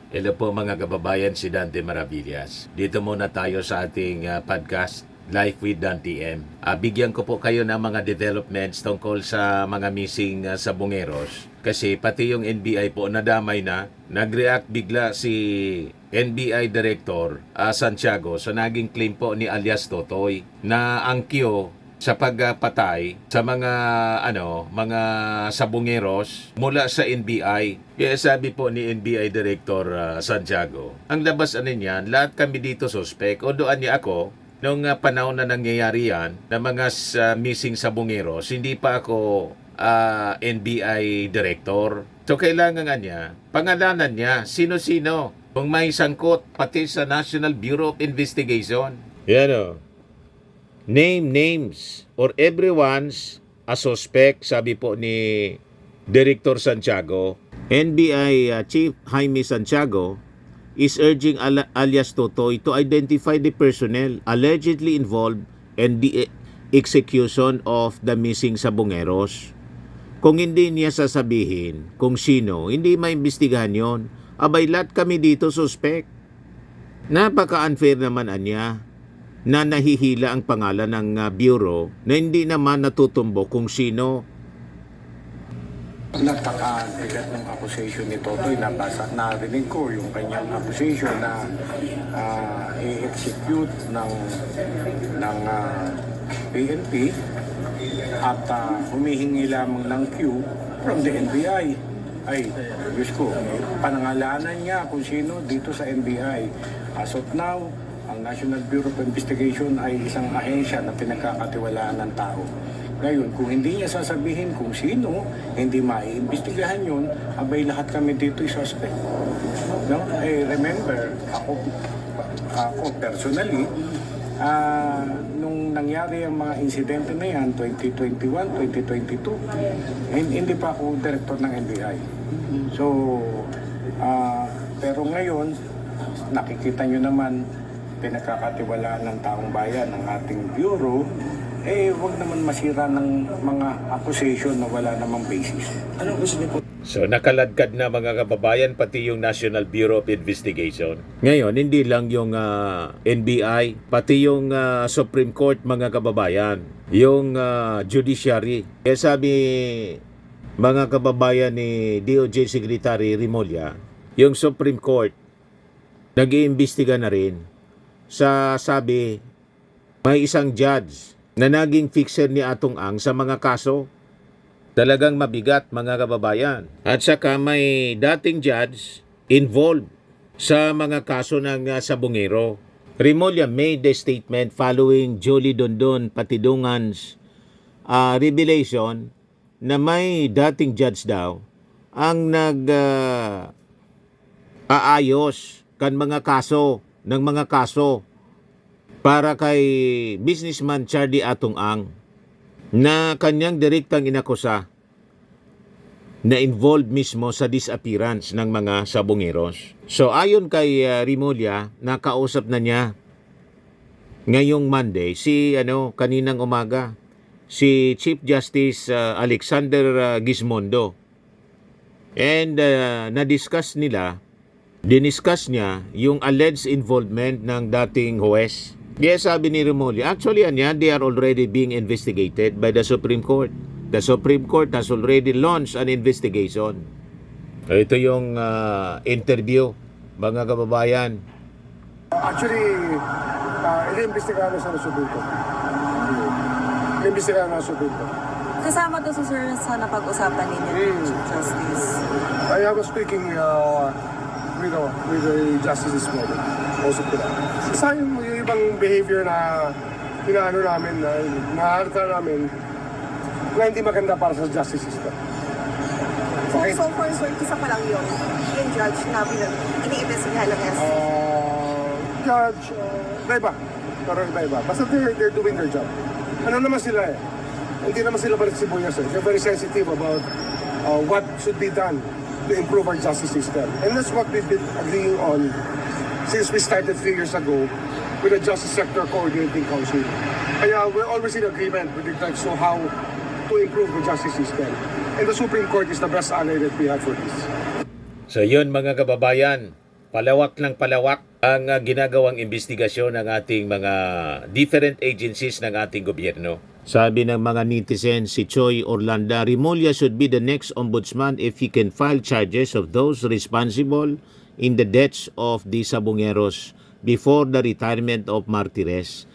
Hello po mga kababayan, si Dante Maravillas. Dito muna tayo sa ating podcast, Life with Dante M. Bigyan ko po kayo ng mga developments tungkol sa mga missing sabongeros. Kasi pati yung NBI po nadamay na. Nag-react bigla si NBI Director Santiago sa naging claim po ni alias Totoy na ang Q sa pagpatay sa mga sabongeros mula sa NBI. Kaya sabi po ni NBI Director Santiago, ang labas niyan, lahat kami dito suspect. O doon niya ako, nung panahon na nangyayari yan, na mga missing sabongeros, hindi pa ako NBI Director. So kailangan nga niya, pangalanan niya, sino-sino, kung may sangkot, pati sa National Bureau of Investigation. Yan o. Name names or everyone's a suspect, sabi po ni Director Santiago. NBI Chief Jaime Santiago is urging alias Totoy to identify the personnel allegedly involved in the execution of the missing sabongeros. Kung hindi niya sasabihin kung sino, hindi maimbestigahan yon. Abay, lahat kami dito suspect. Napaka-unfair naman anya na nahihila ang pangalan ng bureau na hindi naman natutumbok kung sino. Napaka-bigat ng accusation ni Totoy. Narinig ko yung kanyang accusation na i-execute ng PNP at humihingi lamang ng Q from the NBI. Ay, Diyos ko, panangalanan niya kung sino dito sa NBI. As of now, ang National Bureau of Investigation ay isang ahensya na pinagkakatiwalaan ng tao. Ngayon, kung hindi niya sasabihin kung sino, hindi maiimbestigahan yun, abay lahat kami dito ay suspect. No? Remember, ako personally, nung nangyari ang mga insidente na yan, 2021, 2022, hindi pa ako director ng NBI. So, pero ngayon, nakikita nyo naman, pinagkakatiwalaan ng taong bayan ng ating bureau, wag naman masira ng mga accusation na wala namang basis. Anong gusto niyo po? So nakaladkad na mga kababayan pati yung National Bureau of Investigation. Ngayon, hindi lang yung NBI, pati yung Supreme Court mga kababayan, yung judiciary. Kaya sabi mga kababayan ni DOJ Secretary Remulla, yung Supreme Court nag-iimbestiga na rin sa sabi may isang judge na naging fixer ni Atong Ang sa mga kaso. Talagang mabigat mga kababayan. At saka may dating judge involved sa mga kaso ng sabongero. Remulla made the statement following Jolie Dondon Patidungan's revelation na may dating judge daw ang aayos kan mga kaso ng mga kaso para kay businessman Charlie Atong Ang na kanyang direktang inakusa na involved mismo sa disappearance ng mga sabongeros. So ayon kay Remulla, nakausap na niya ngayong Monday kaninang umaga si Chief Justice Alexander Gizmondo. And diniscuss niya yung alleged involvement ng dating huwes. Kaya sabi ni Remulla, actually they are already being investigated by the Supreme Court. The Supreme Court has already launched an investigation. Ito yung interview, mga kababayan. Actually, iniimbestigahan na sa Supreme Court. Iniimbestigahan na sa Supreme Court. Kasama to sir sa napag-usapan ninyo, Chief Justice. I was speaking with the justice this morning. Also to that. Sa yung ibang behavior na inaano namin, na naharta namin, na hindi maganda para sa justice system. Okay. So far, sir, isa pa lang yung judge na ini-investigahan ng SC? Judge, iba. Pero iba. Basta they're doing their job. Ano naman sila Hindi naman sila balik sibuyas They're very sensitive about what should be done to improve our justice system. And that's what we've been agreeing on since we started 3 years ago with the Justice Sector Coordinating Council. Kaya we're always in agreement with regards to how to improve the justice system. And the Supreme Court is the best ally that we have for this. So yun mga kababayan, palawak ng palawak ang ginagawang investigasyon ng ating mga different agencies ng ating gobyerno. Sabi ng mga netizens, si Choi Orlanda, Remulla should be the next ombudsman if he can file charges of those responsible in the deaths of the Sabongeros before the retirement of Martires.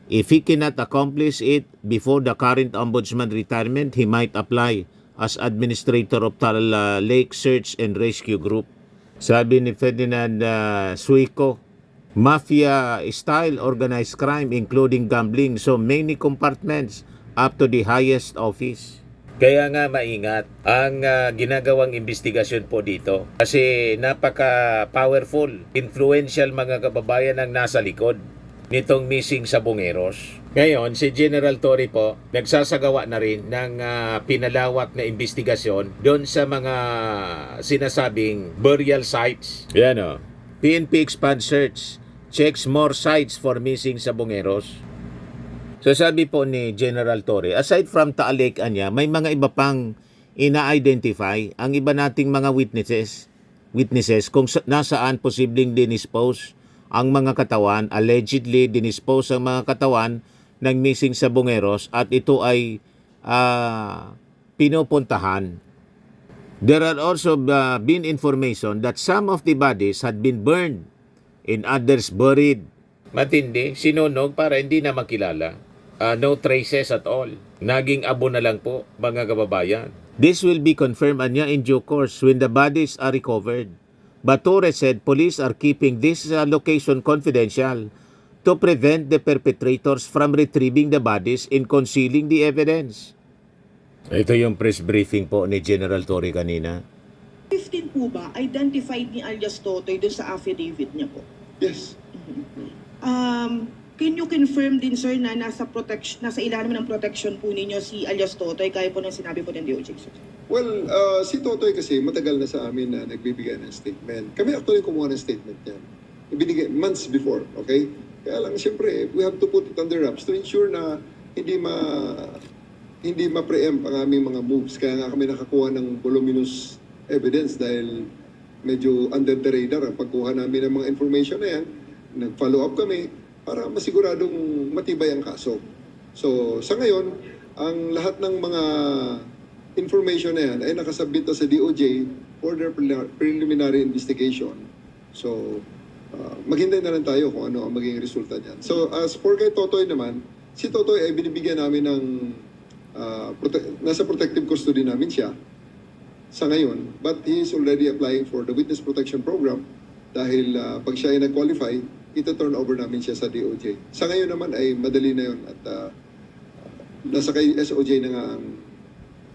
If he cannot accomplish it before the current ombudsman retirement, he might apply as administrator of Tal Lake Search and Rescue Group. Sabi ni Ferdinand Suico, mafia-style organized crime including gambling, so many compartments up to the highest office. Kaya nga maingat ang ginagawang investigasyon po dito kasi napaka-powerful, influential mga kababayan ang nasa likod nitong missing Sabongeros. Ngayon, si General Torre po, nagsasagawa na rin ng pinalawak na investigasyon doon sa mga sinasabing burial sites. Yan o. PNP Expand Search checks more sites for missing Sabongeros. So sabi po ni General Torre, aside from Taal Lake Anya, may mga iba pang ina-identify ang iba nating mga witnesses kung nasaan posibleng dinispose ang mga katawan, allegedly dinispose ang mga katawan ng missing Sabongeros at ito ay pinupuntahan. There had also been information that some of the bodies had been burned and others buried. Matindi, sinunog para hindi na makilala. No traces at all. Naging abo na lang po, mga kababayan. This will be confirmed anya in due course when the bodies are recovered. But Torres said police are keeping this location confidential to prevent the perpetrators from retrieving the bodies and concealing the evidence. Ito yung press briefing po ni General Torre kanina. 15 po ba identified ni alias Totoy doon sa affidavit niya po? Yes. Can you confirm din, sir, na nasa ilalim ng protection po ninyo si alias Totoy, kaya po nang sinabi po ng DOJ, sir? Well, si Totoy kasi matagal na sa amin na nagbibigay ng statement. Kami actually kumuha ng statement niya. Ibinigay months before, okay? Kaya lang, siyempre, we have to put it under wraps to ensure na hindi ma-preempt ang aming mga moves. Kaya nga kami nakakuha ng voluminous evidence dahil medyo under the radar ang pagkuha namin ng mga information na yan. Nag-follow up kami para masiguradong matibay ang kaso. So, sa ngayon, ang lahat ng mga information na yan ay nakasubmit na sa DOJ for their preliminary investigation. So, maghintay na lang tayo kung ano ang magiging resulta niyan. So, as for kay Totoy naman, si Totoy ay binibigyan namin ng nasa protective custody namin siya sa ngayon. But he is already applying for the Witness Protection Program dahil pag siya ay nag-qualify, ito-turn over namin siya sa DOJ. Sa ngayon naman ay madali na yun at nasa kay SOJ na nga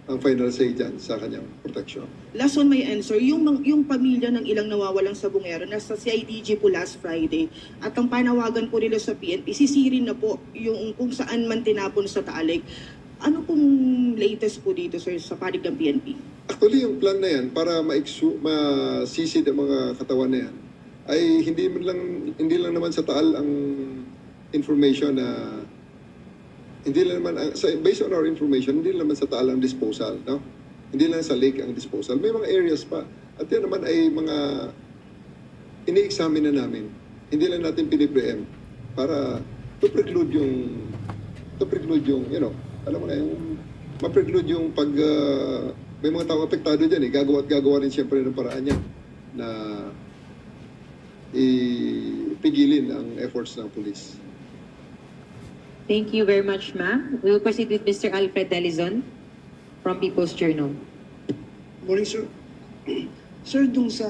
ang final say dyan sa kanyang protection. Last one, may answer. Yung pamilya ng ilang nawawalang Sabongero nasa CIDG po last Friday at ang panawagan po nila sa PNP, sisirin na po yung kung saan man tinapon sa Taal Lake. Ano pong latest po dito, sir, sa panig ng PNP? Actually, yung plan na yan para masisid ang mga katawan na yan ay hindi lang naman sa Taal ang information na hindi lang naman based on our information, hindi lang naman sa Taal ang disposal, no? Hindi lang sa lake ang disposal. May mga areas pa. At yan naman ay mga ini-examine na namin. Hindi lang natin pinipreempt para to preclude yung alam mo na, yung ma-preclude yung pag may mga tao apektado dyan gagawa rin siyempre ng paraan niya na ipigilin ang efforts ng police. Thank you very much, ma'am. We will proceed with Mr. Alfred Delizon from People's Journal. Morning, sir. Sir, dun sa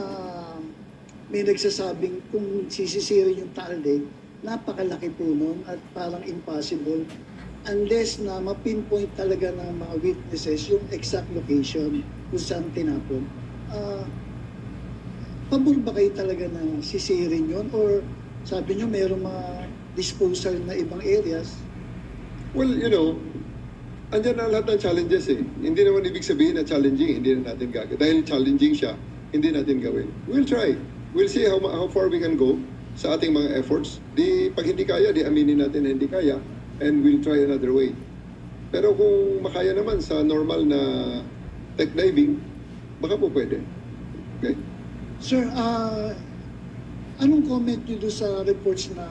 may nagsasabing kung sisisirin yung Taal Lake, napakalaki po nun at parang impossible unless na ma-pinpoint talaga ng mga witnesses yung exact location kung saan tinapon. Pabor ba kayo talaga na sisirin yun? Or sabi nyo mayroong mga disposal na ibang areas? Well, andyan na lahat ng challenges eh. Hindi naman ibig sabihin na challenging, hindi na natin gagawin. Dahil challenging siya, hindi natin gawin. We'll try. We'll see how far we can go sa ating mga efforts. Pag hindi kaya, aminin natin na hindi kaya. And we'll try another way. Pero kung makaya naman sa normal na tech diving, baka po pwede. Okay? Sir, Anong comment nyo doon sa reports na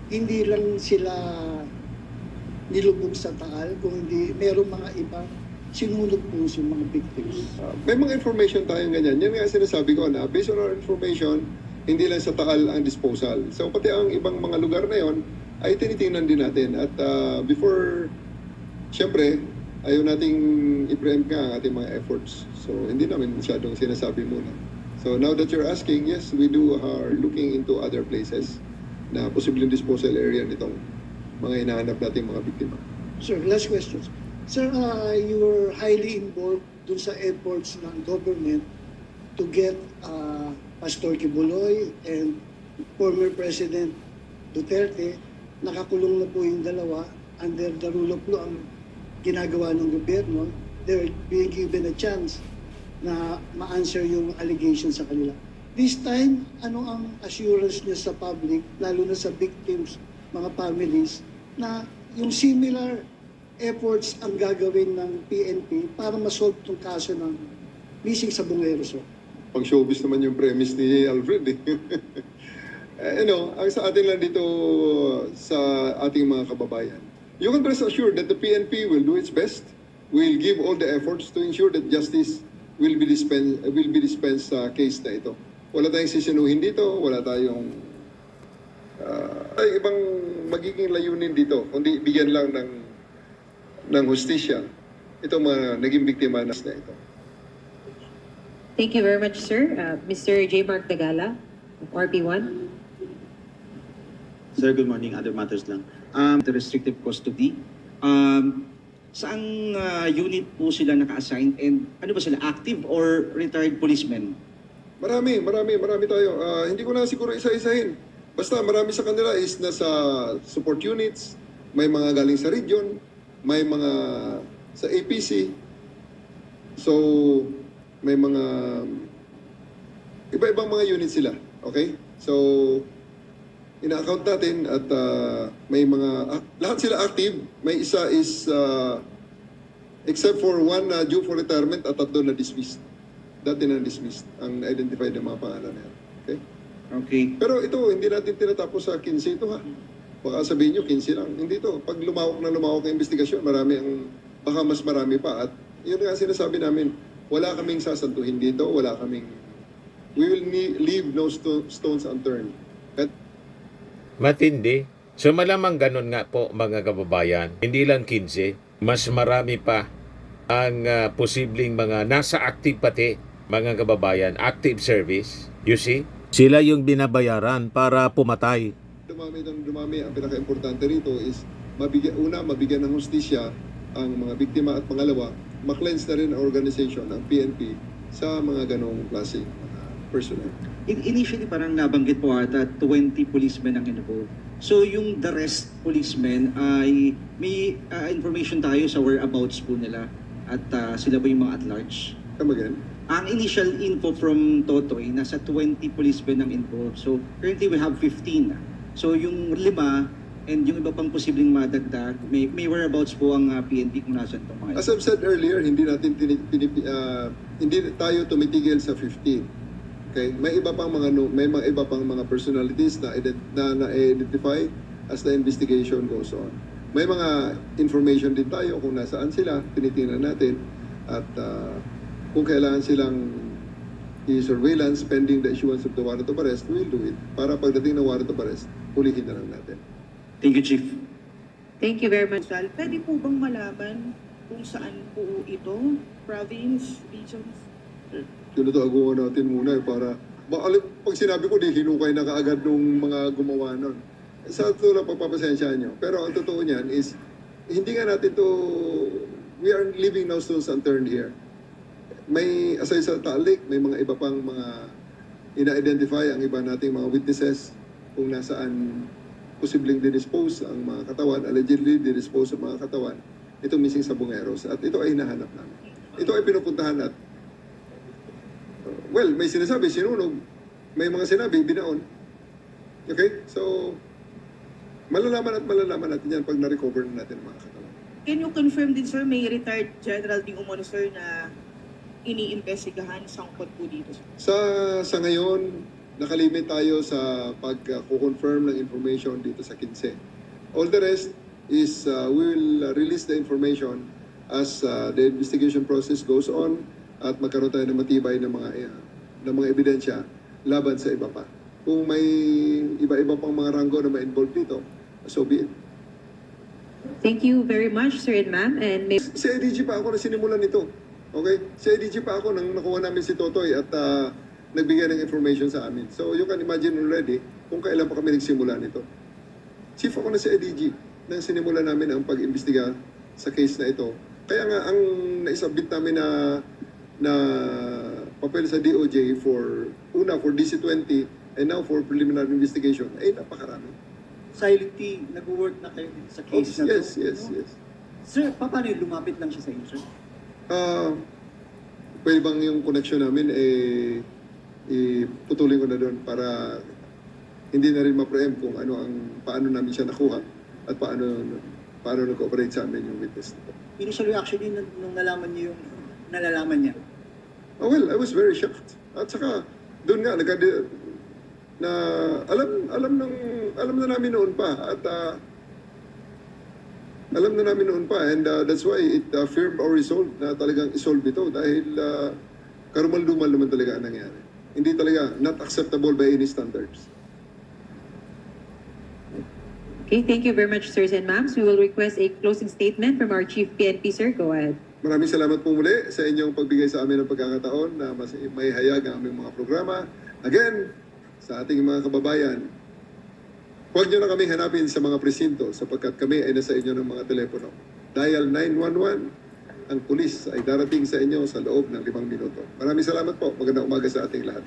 hindi lang sila nilubog sa Taal, kung hindi meron mga ibang sinulog po yung mga victims? May mga information tayong ganyan. Yan nga sinasabi ko na based on our information, hindi lang sa Taal ang disposal. So pati ang ibang mga lugar na yon ay tinitingnan din natin. At before, syempre, ayaw nating i-preempt nga ang ating mga efforts. So hindi namin masyadong sinasabi muna. So now that you're asking, yes, we are looking into other places na posibleng disposal area nitong mga hinahanap nating mga biktima. Sir, last question. Sir, you were highly involved dun sa efforts ng government to get Pastor Kibuloy and former President Duterte. Nakakulong na po yung dalawa under the rule of law ang ginagawa ng gobyerno. They're being given a chance na ma-answer yung allegations sa kanila. This time, ano ang assurance niyo sa public, lalo na sa victims, mga families, na yung similar efforts ang gagawin ng PNP para masolve itong kaso ng missing sa Bungero, sir? Pang showbiz naman yung premise ni Alfred. Ang sa atin lang dito sa ating mga kababayan. You can rest assured that the PNP will do its best. Will give all the efforts to ensure that justice will be dispensed sa case na ito. Wala tayong sisinuhin dito, wala tayong ibang magiging layunin dito, kundi bigyan lang ng hustisya itong mga naging biktima na ito. Thank you very much, sir. Mr. J. Mark Tagala, of RP1. Sir, good morning. Other matters lang. The restrictive custody. Saang unit po sila naka-assign and ano ba sila, active or retired policemen? Marami tayo. Hindi ko na siguro isa-isahin. Basta marami sa kanila is nasa support units, may mga galing sa region, may mga sa APC. So, may mga iba-ibang mga units sila. Okay? So, ina-account natin at may mga, lahat sila active. May isa is, except for one due for retirement at tatlo na dismissed. Dati na dismissed ang identified ng mga pangalan na yan. Okay? Okay. Pero ito, hindi natin tinatapos sa 15 ito ha. Baka sabihin nyo, 15 lang. Hindi to. Pag lumawak ang investigasyon, baka mas marami pa. At yun nga sinasabi namin, wala kaming sasantuhin dito, we will leave no stones unturned. At Matindi. So malamang ganun nga po mga kababayan. Hindi lang 15, mas marami pa ang posibleng mga nasa active pati mga kababayan, active service. You see? Sila yung binabayaran para pumatay. dumami. Ang pinaka-importante rito is mabigyan ng hustisya ang mga biktima at pangalawa, ma-cleanse na rin ang organization ng PNP sa mga ganong klaseng personnel. Initially parang nabanggit po ata 20 policemen ang involved. So yung the rest policemen ay may information tayo sa whereabouts po nila at sila ba yung mga at large? Come again? Ang initial info from Totoy, nasa 20 policemen ang involved. So currently we have 15. So yung 5 and yung iba pang posibleng madagdag, may whereabouts po ang PNP kung nasan itong mga As I've said earlier, hindi tayo tumitigil sa 15. Okay, may mga iba pang mga personalities na na-identify as the investigation goes on. May mga information din tayo kung nasaan sila, tinitingnan natin at kung kailangan silang i-surveillance pending the issuance of the warrant of arrest, we'll do it. Para pagdating ng warrant of arrest, hulihin na lang natin. Thank you, Chief. Thank you very much. Sal, pwede po bang malaman kung saan po ito? Province, regions? Tinataguan natin muna para pag sinabi ko, di hinukay na kaagad nung mga gumawa nun. Sa ito lang pagpapasensya nyo. Pero ang totoo niyan is, hindi nga natin to, we are leaving no stones unturned here. May, aside sa Taalik, may mga iba pang mga ina-identify ang iba nating mga witnesses kung nasaan posibleng didispose ang mga katawan, allegedly didispose ang mga katawan, ito missing sa Bungeros. At ito ay hinahanap namin. Ito ay pinupuntahan at well, may sinasabi, sinunog. May mga sinabi, binaon. Okay? So, malalaman natin yan pag na-recover na natin ang mga katawan. Can you confirm din, sir, may retired general din umano, sir, na iniimbestigahan sangkot po dito, sir? Sa ngayon, nakalimit tayo sa pag-confirm ng information dito sa 15. All the rest is we will release the information as the investigation process goes on at magkaroon tayo ng matibay ng mga ebidensya laban sa iba pa. Kung may iba-iba pang mga ranggo na ma-involve dito, so be it. Thank you very much, sir and ma'am. And may... Si IDG pa ako na sinimulan nito. Okay? Si IDG pa ako nang nakuha namin si Totoy at nagbigay ng information sa amin. So you can imagine already kung kailan pa kami nagsimula nito. Chief ako na si IDG nang sinimula namin ang pag-imbestiga sa case na ito. Kaya nga ang naisabit namin na papel sa DOJ for DC-20 and now for preliminary investigation ay napakarami. Silently, nag-work na kayo sa case na to? Yes. Sir, paano yung lumapit lang siya sa inyo, sir? Pwede bang yung connection namin iputulin ko na doon para hindi na rin ma-preempt kung paano namin siya nakuha at paano nag-cooperate sa amin yung witness nito. Initial reaction niyo nung nalaman niyo yung nalalaman niya? Well, I was very shocked. At saka doon nga na alam na namin noon pa at alam na namin noon pa and that's why it firmed our resolve na talagang isolve ito dahil karumal-dumal naman talaga ang nangyari. Hindi talaga not acceptable by any standards. Okay, thank you very much, sirs and ma'ams. We will request a closing statement from our Chief PNP, sir. Go ahead. Maraming salamat po muli sa inyong pagbigay sa amin ng pagkakataon na mas may hayag ang aming mga programa. Again, sa ating mga kababayan, huwag nyo na kaming hanapin sa mga presinto sapagkat kami ay nasa inyo ng mga telepono. Dial 911, ang pulis ay darating sa inyo sa loob ng 5 minuto. Maraming salamat po. Magandang umaga sa ating lahat.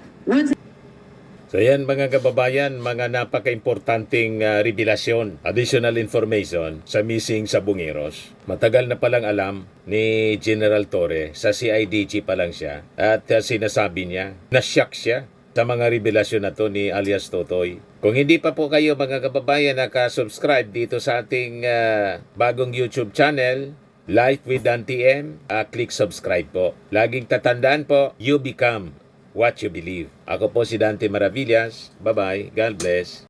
So yan mga kababayan, mga napaka-importanting revelasyon, additional information sa missing sa Bungeros. Matagal na palang alam ni General Torre, sa CIDG pa lang siya, at sinasabi niya, na-shock siya sa mga revelasyon na to ni alias Totoy. Kung hindi pa po kayo mga kababayan nakasubscribe dito sa ating bagong YouTube channel, Life with Dan TM, click subscribe po. Laging tatandaan po, you become what you believe. Ako po si Dante Maravillas. Bye-bye. God bless.